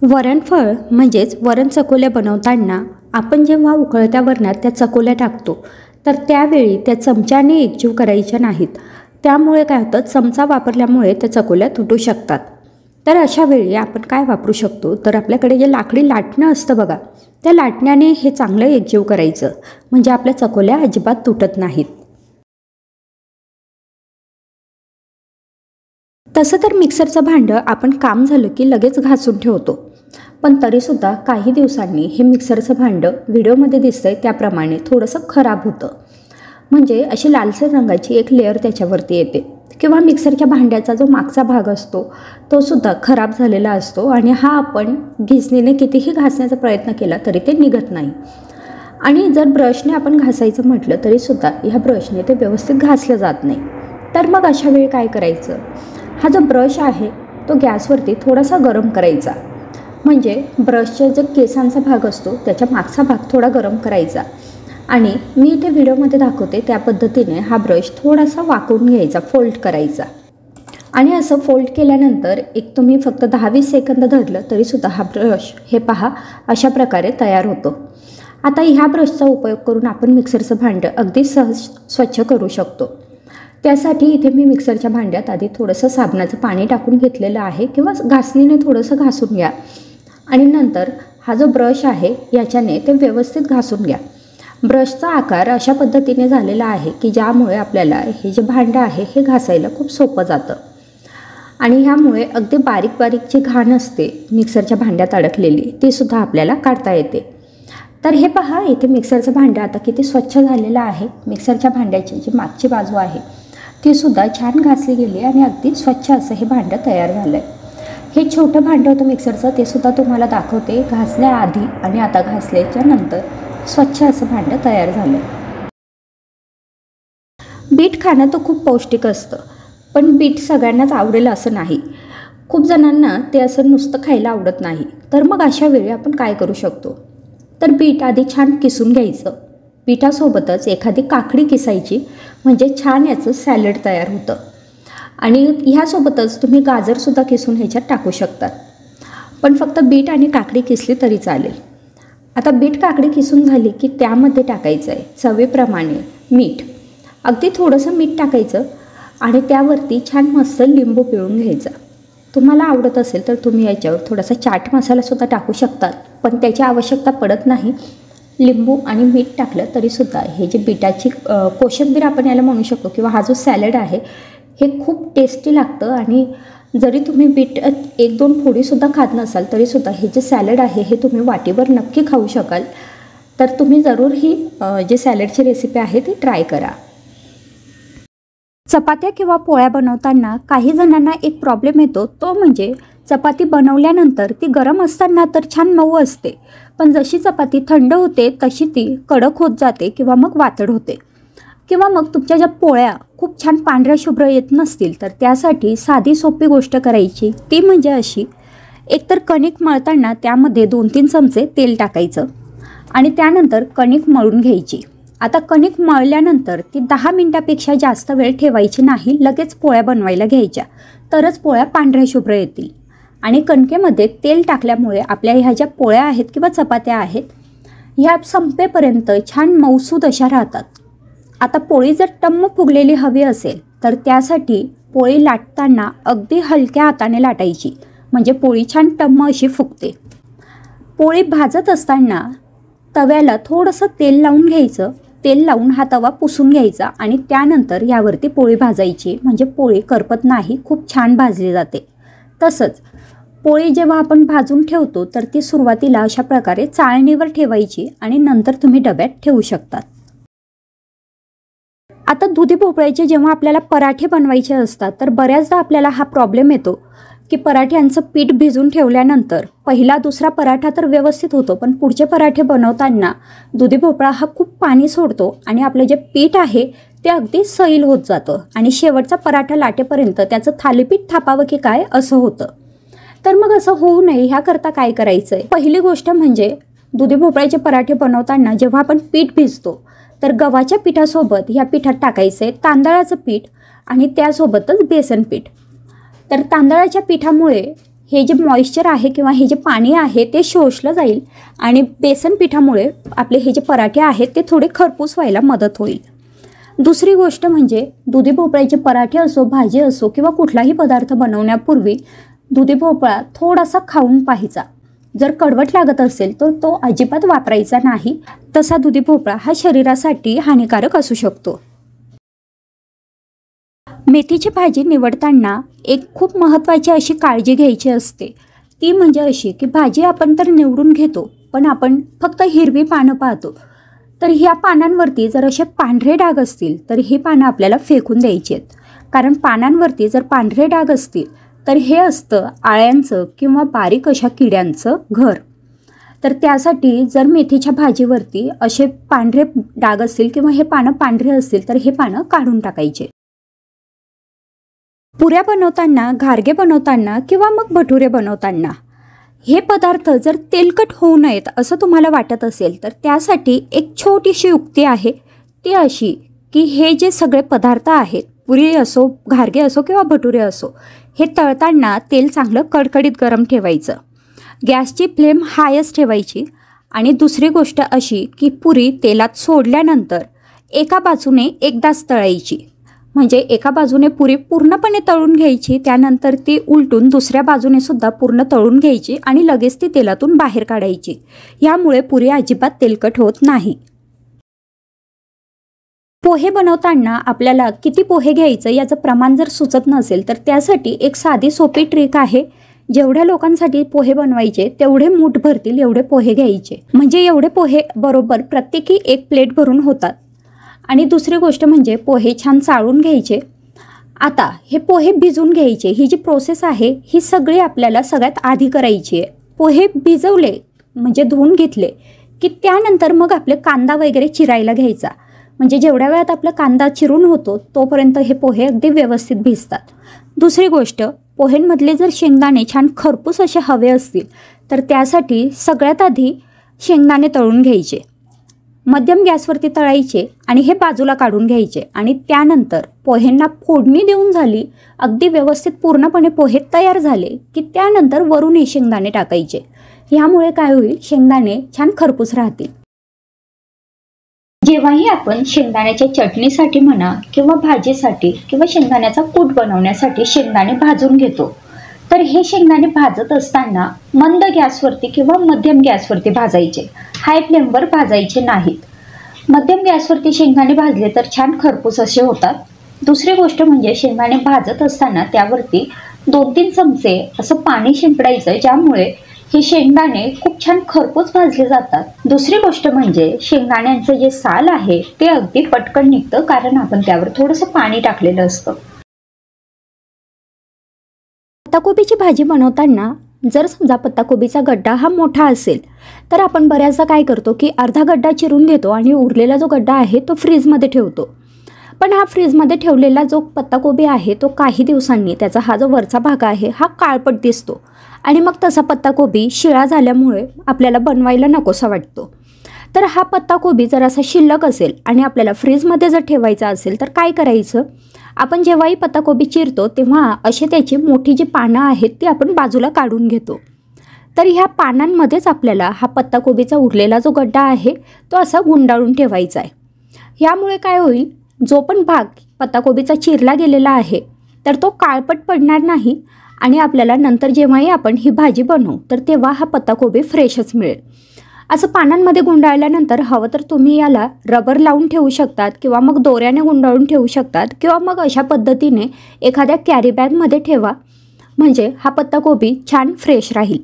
वरणफळ म्हणजेच वरण चकोल्या बनवताना आपण जेव्हा उकळत्या वरणात त्या चकोल्या टाकतो तर त्यावेळी त्या चमच्याने एकजीव करायच्या नाहीत. त्यामुळे काय होतं, चमचा वापरल्यामुळे त्या चकोल्या तुटू शकतात. तर अशा वेळी आपण काय वापरू शकतो, तर आपल्याकडे जे लाकडी लाटणं असतं बघा, त्या लाटण्याने हे चांगलं एकजीव करायचं, म्हणजे आपल्या चकोल्या अजिबात तुटत नाहीत. तसं तर मिक्सरचं भांडं आपण काम झालं की लगेच घासून ठेवतो, पण तरीसुद्धा काही दिवसांनी हे मिक्सरचं भांडं व्हिडिओमध्ये दिसतंय त्याप्रमाणे थोडंसं खराब होतं. म्हणजे अशी लालसर रंगाची एक लेअर त्याच्यावरती येते, किंवा मिक्सरच्या भांड्याचा जो मागचा भाग असतो तो सुद्धा खराब झालेला असतो आणि हा आपण घिसणीने कितीही घासण्याचा प्रयत्न केला तरी ते निघत नाही. आणि जर ब्रशने आपण घासायचं म्हटलं तरीसुद्धा ह्या ब्रशने ते व्यवस्थित घासलं जात नाही. तर मग अशा वेळी काय करायचं, हा जो ब्रश आहे तो गॅसवरती थोडासा गरम करायचा. म्हणजे ब्रशचा जो केसांचा भाग असतो त्याच्या मागचा भाग थोडा गरम करायचा आणि मी इथे व्हिडिओमध्ये दाखवते त्या पद्धतीने हा ब्रश थोडासा वाकवून घ्यायचा, फोल्ड करायचा. आणि असं फोल्ड केल्यानंतर एक तुम्ही फक्त 10-20 सेकंद धरलं तरीसुद्धा हा ब्रश हे पहा अशा प्रकारे तयार होतो. आता ह्या ब्रशचा उपयोग करून आपण मिक्सरचं भांडं अगदी सहज स्वच्छ करू शकतो. त्यासाठी इथे मी मिक्सरच्या भांड्यात आधी थोडंसं साबणाचं पाणी टाकून घेतलेलं आहे, किंवा घासणीने थोडंसं घासून घ्या आणि नंतर हा जो ब्रश आहे याच्याने ते व्यवस्थित घासून घ्या. ब्रशचा आकार अशा पद्धतीने झालेला आहे की ज्यामुळे आपल्याला हे जे भांडं आहे हे घासायला खूप सोपं जातं. आणि ह्यामुळे अगदी बारीक बारीक जी घाण असते मिक्सरच्या भांड्यात अडकलेली तीसुद्धा आपल्याला काढता येते. तर हे पहा, इथे मिक्सरचं भांडं आता किती स्वच्छ झालेलं आहे. मिक्सरच्या भांड्याची जी मागची बाजू आहे तीसुद्धा छान घासली गेली आणि अगदी स्वच्छ असं हे भांडं तयार झालं आहे. हे छोटं भांडं होतं मिक्सरचं, ते सुद्धा तुम्हाला दाखवते. घासल्याआधी आणि आता घासल्याच्या नंतर स्वच्छ असं भांडं तयार झालं. बीट खाणं तर खूप पौष्टिक असतं, पण बीट सगळ्यांनाच आवडेल असं नाही. खूप जणांना ते असं नुसतं खायला आवडत नाही. तर मग अशा वेळी आपण काय करू शकतो, तर बीट आधी छान किसून घ्यायचं. बीटासोबतच एखादी काकडी किसायची, म्हणजे छान याचं सॅलड तयार होतं. आणि ह्यासोबतच तुम्ही गाजरसुद्धा किसून ह्याच्यात टाकू शकतात, पण फक्त बीट आणि काकडी किसली तरी चालेल. आता बीट काकडी किसून झाली की त्यामध्ये टाकायचं आहे चवीप्रमाणे मीठ. अगदी थोडंसं मीठ टाकायचं आणि त्यावरती छान मस्त लिंबू पिळून घ्यायचा. तुम्हाला आवडत असेल तर तुम्ही याच्यावर थोडासा चाट मसालासुद्धा टाकू शकतात, पण त्याची आवश्यकता पडत नाही. लिंबू आणि मीठ टाकलं तरीसुद्धा हे जे बीटाची कोशिंबीर आपण याला म्हणू शकतो, किंवा हा जो सॅलड आहे हे खूप टेस्टी लागतं. आणि जरी तुम्ही बीट 1-2 फोडीसुद्धा खात नसाल तरीसुद्धा हे जे सॅलड आहे हे तुम्ही वाटीवर नक्की खाऊ शकाल. तर तुम्ही जरूर ही जे सॅलडची रेसिपी आहे ती ट्राय करा. चपात्या किंवा पोळ्या बनवताना काही जणांना एक प्रॉब्लेम येतो, तो म्हणजे चपाती बनवल्यानंतर ती गरम असताना तर छान मऊ असते, पण जशी चपाती थंड होते तशी ती कडक होत जाते किंवा मग वातड होते. किंवा मग तुमच्या ज्या पोळ्या खूप छान पांढऱ्या शुभ्र येत नसतील तर त्यासाठी साधी सोपी गोष्ट करायची, ती म्हणजे अशी. एकतर कणिक मळताना त्यामध्ये 2-3 चमचे तेल टाकायचं आणि त्यानंतर कणिक मळून घ्यायची. आता कणिक मळल्यानंतर ती 10 मिनिटापेक्षा जास्त वेळ ठेवायची नाही, लगेच पोळ्या बनवायला घ्यायच्या, तरच पोळ्या पांढऱ्या शुभ्र येतील. आणि कणकेमध्ये तेल टाकल्यामुळे आपल्या ह्या ज्या पोळ्या आहेत किंवा चपात्या आहेत ह्या संपेपर्यंत छान मऊसूद अशा राहतात. आता पोळी जर टम्म फुगलेली हवी असेल तर त्यासाठी पोळी लाटताना अगदी हलक्या हाताने लाटायची, म्हणजे पोळी छान टम्म अशी फुगते. पोळी भाजत असताना तव्याला थोडंसं तेल लावून घ्यायचं. तेल लावून हा तवा पुसून घ्यायचा आणि त्यानंतर यावरती पोळी भाजायची, म्हणजे पोळी करपत नाही, खूप छान भाजली जाते. तसंच पोळी जेव्हा आपण भाजून ठेवतो तर ती सुरुवातीला अशा प्रकारे चाळणीवर ठेवायची आणि नंतर तुम्ही डब्यात ठेवू शकतात. आता दुधी भोपळ्याचे जेव्हा आपल्याला पराठे बनवायचे असतात तर बऱ्याचदा आपल्याला हा प्रॉब्लेम येतो की पराठ्यांचं पीठ भिजून ठेवल्यानंतर पहिला दुसरा पराठा तर व्यवस्थित होतो, पण पुढचे पराठे बनवताना दुधी भोपळा हा खूप पाणी सोडतो आणि आपलं जे पीठ आहे ते अगदी सैल होत जातं आणि शेवटचा पराठा लाटेपर्यंत त्याचं थालीपीठ थापावं की काय असं होतं. तर मग असं होऊ नये ह्याकरता काय करायचं आहे, पहिली गोष्ट म्हणजे दुधी भोपळ्याचे पराठे बनवताना जेव्हा आपण पीठ भिजतो तर गव्हाच्या पिठासोबत ह्या पिठात टाकायचं आहे तांदळाचं पीठ आणि त्यासोबतच बेसन पीठ. तर तांदळाच्या पिठामुळे हे जे मॉइश्चर आहे किंवा हे जे पाणी आहे ते शोषलं जाईल आणि बेसन पिठामुळे आपले हे जे पराठे आहेत ते थोडे खरपूस व्हायला मदत होईल. दुसरी गोष्ट म्हणजे दुधी भोपळ्याचे पराठे असो, भाजी असो किंवा कुठलाही पदार्थ बनवण्यापूर्वी दुधी भोपळा थोडासा खाऊन पाहायचा. जर कडवट लागत असेल तर तो अजिबात वापरायचा नाही. तसा दुधी भोपळा हा शरीरासाठी हानिकारक असू शकतो. मेथीची भाजी निवडताना एक खूप महत्त्वाची अशी काळजी घ्यायची असते. ती म्हणजे अशी की भाजी आपण तर निवडून घेतो, पण आपण फक्त हिरवी पानं पाहतो. तर ह्या पानांवरती जर असे पांढरे डाग असतील तर ही पानं आपल्याला फेकून द्यायची आहेत. कारण पानांवरती जर पांढरे डाग असतील तर हे असतं आळ्यांचं किंवा बारीक अशा किड्यांचं घर. तर त्यासाठी जर मेथीच्या भाजीवरती असे पांढरे डाग असतील किंवा हे पानं पांढरे असतील तर हे पानं काढून टाकायचे. पुऱ्या बनवताना, घारगे बनवताना किंवा मग भटुरे बनवताना हे पदार्थ जर तेलकट होऊ नयेत असं तुम्हाला वाटत असेल तर त्यासाठी एक छोटीशी युक्ती आहे. ती अशी की हे जे सगळे पदार्थ आहेत, पुरी असो, घारगे असो किंवा भटुरे असो, हे तळताना तेल चांगलं कडकडीत गरम ठेवायचं. गॅसची फ्लेम हायच ठेवायची. आणि दुसरी गोष्ट अशी की पुरी तेलात सोडल्यानंतर एका बाजूने एकदाच तळायची. म्हणजे एका बाजूने पुरी पूर्णपणे तळून घ्यायची, त्यानंतर ती उलटून दुसऱ्या बाजूने सुद्धा पूर्ण तळून घ्यायची आणि लगेच ती तेलातून बाहेर काढायची. यामुळे पुरी अजिबात तेलकट होत नाही. पोहे बनवताना आपल्याला किती पोहे घ्यायचं याचं प्रमाण जर सुचत नसेल तर त्यासाठी एक साधी सोपी ट्रिक आहे. जेवढ्या लोकांसाठी पोहे बनवायचे तेवढे मूठ भरतील एवढे पोहे घ्यायचे. म्हणजे एवढे पोहे बरोबर प्रत्येकी एक प्लेट भरून होतात. आणि दुसरी गोष्ट म्हणजे पोहे छान चाळून घ्यायचे. आता हे पोहे भिजवून घ्यायचे. ही जी प्रोसेस आहे ही सगळी आपल्याला सगळ्यात आधी करायची आहे. पोहे भिजवले म्हणजे धुवून घेतले की त्यानंतर मग आपले कांदा वगैरे चिरायला घ्यायचा. म्हणजे जेवढ्या वेळात आपला कांदा चिरून होतो तोपर्यंत हे पोहे अगदी व्यवस्थित भिजतात. दुसरी गोष्ट, पोहेंमधले जर शेंगदाणे छान खरपूस असे हवे असतील तर त्यासाठी सगळ्यात आधी शेंगदाणे तळून घ्यायचे. मध्यम गॅसवरती तळायचे आणि हे बाजूला काढून घ्यायचे. आणि त्यानंतर पोहेंना फोडणी देऊन झाली, अगदी व्यवस्थित पूर्णपणे पोहे तयार झाले की त्यानंतर वरून हे शेंगदाणे टाकायचे. ह्यामुळे काय होईल, शेंगदाणे छान खरपूस राहतील. जेव्हाही आपण शेंगदाण्याच्या चटणीसाठी म्हणा किंवा भाजीसाठी किंवा शेंगदाण्याचा कूट बनवण्यासाठी शेंगदाणे भाजून घेतो, तर हे शेंगदाणे भाजत असताना मंद गॅसवरती किंवा मध्यम गॅसवरती भाजायचे. हाय फ्लेमवर भाजायचे नाहीत. मध्यम गॅसवरती शेंगदाणे भाजले तर छान खरपूस असे होतात. दुसरी गोष्ट म्हणजे शेंगदाणे भाजत असताना त्यावरती 2-3 चमचे असं पाणी शिंपडायचं, ज्यामुळे हे शेंगदाणे खूप छान खरपूस भाजले जातात. दुसरी गोष्ट म्हणजे शेंगदाण्यांचं जे साल आहे ते अगदी पटकन निघतं, कारण आपण त्यावर थोडंसं पाणी टाकलेलं असतं. पत्ताकोबीची भाजी बनवताना जर समजा पत्ताकोबीचा गड्डा हा मोठा असेल तर आपण बऱ्याचदा काय करतो की अर्धा गड्डा चिरून घेतो आणि उरलेला जो गड्डा आहे तो फ्रीजमध्ये ठेवतो. पण हा फ्रीजमध्ये ठेवलेला जो पत्ताकोबी आहे तो काही दिवसांनी त्याचा हा जो वरचा भाग आहे हा काळपट दिसतो आणि मग तसा पत्ताकोबी शिळा झाल्यामुळे आपल्याला बनवायला नकोसा वाटतो. तर हा पत्ताकोबी जर असा शिल्लक असेल आणि आपल्याला फ्रीजमध्ये जर ठेवायचा असेल तर काय करायचं, आपण जेव्हाही पत्ताकोबी चिरतो तेव्हा अशी त्याची मोठी जी पानं आहेत ती आपण बाजूला काढून घेतो. तर ह्या पानांमध्येच आपल्याला हा पत्ताकोबीचा उरलेला जो गड्डा आहे तो असा गुंडाळून ठेवायचा आहे. यामुळे काय होईल, जो पण भाग पत्ताकोबीचा चिरला गेलेला आहे तर तो काळपट पडणार नाही आणि आपल्याला नंतर जेव्हाही आपण ही भाजी बनवू तर तेव्हा हा पत्ताकोबी फ्रेशच मिळेल. असं पानांमध्ये गुंडाळल्यानंतर हवं तर तुम्ही याला रबर लावून ठेवू शकतात किंवा मग दोऱ्याने गुंडाळून ठेवू शकतात किंवा मग अशा पद्धतीने एखाद्या कॅरी बॅगमध्ये ठेवा, म्हणजे हा पत्ताकोबी छान फ्रेश राहील.